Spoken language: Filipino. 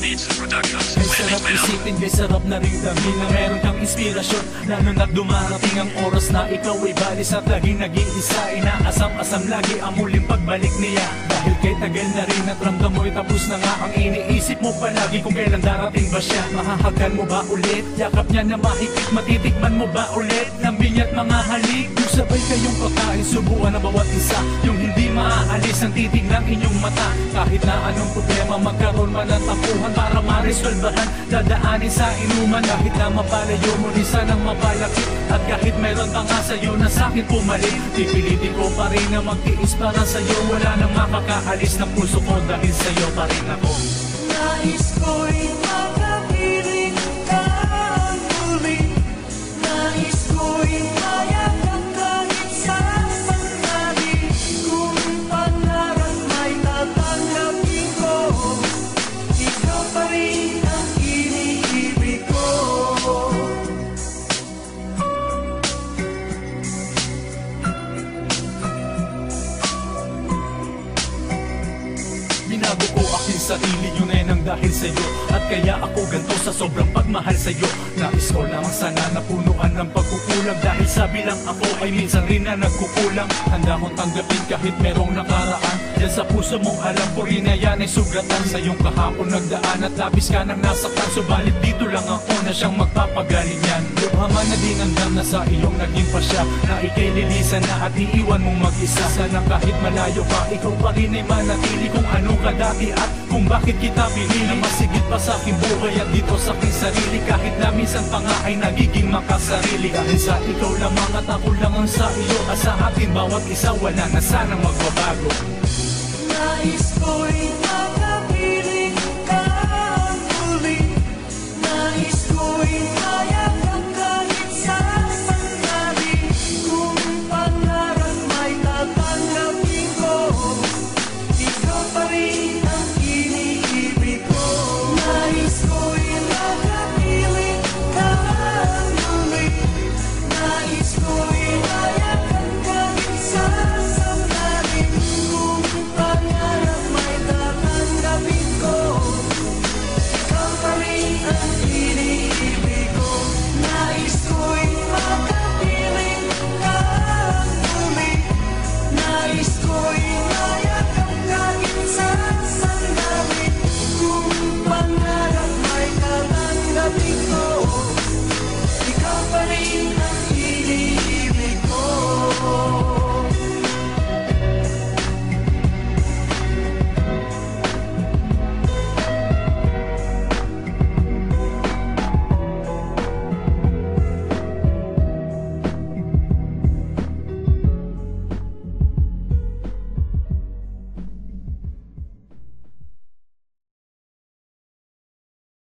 Beats and Productions. Ay sarap isipin, kay sarap na rin damhin na meron kang inspirasyon, lalo na't dumarating ang oras na ikaw ay balis at laging nag-iisa. Inaasam-asam lagi ang muling pagbalik niya, dahil kay tagal na rin at ramdam mo'y tapos na nga. Ang iniisip mo palagi kung kailan darating ba siya. Mahahagan mo ba ulit? Yakap niya na mahigpit, matitikman mo ba ulit? Lambing at mga halik, yung sabay kayong pagkain, subuan na bawat isa. Yung hindi maaalis ang titig ng inyong mata. Kahit na anong problema magkaroon man ng tampuhan, para maresolbahan, dadaanin sa inuman. Kahit na mapalayo mo rin sanang mapalapit, at kahit meron pa nga sa'yo na sa'kin pumalit, pipilitin ko pa rin na magtiis para sa'yo. Wala nang makakaalis ng puso ko, dahil sa'yo pa rin ako. Nais ko'y makapiling ka muli. Nais ko'y mayakan kahit sa sandali. Kung pangarap may tatanggapin ko, ikaw pa rin ang iniibig ko. Binago ko aking sarili, yun ay nang dahil sa'yo, at kaya ako ganito sa sobrang pagmahal sa'yo. Nais ko lamang sana napunuan ng pagkukulang, dahil sabi lang ako ay minsan rin na nagkukulang. Handa kong tanggapin kahit merong nakaraan, yan sa puso mong alam ko rin na yan ay sugatan. Sa iyong kahapon nagdaan at labis ka nang nasaktan, subalit dito lang ako na siyang magpapagaling yan. Lubhaman na din ang dam na sa iyong naging pasya, na ikay lilisan na at iiwan mong mag-isa. Sana kahit malayo ka, ikaw pa rin ay manatili kung ano ka dati at kung bakit kita pinili. Na masigit pa sa aking buhay at dito sa aking sarili, kahit na minsan pa nga ay nagiging makasarili. Dahil sa ikaw lamang at ako lang ang sa iyo, at sa atin bawat isa wala na sanang magbabago. Nais ko'y makapiling ka muli. Nais ko'y mayakan kahit sa sandali. Kung pangarap may tatanggapin ko, ikaw pa rin ang iniibig ko. Nais ko'y makapiling ka muli. Nais ko'y mayakan kahit sa sandali. Kung pangarap may tatanggapin ko, ikaw pa rin ang iniibig ko. Nais ko'y makapiling ka muli. Nais ko'y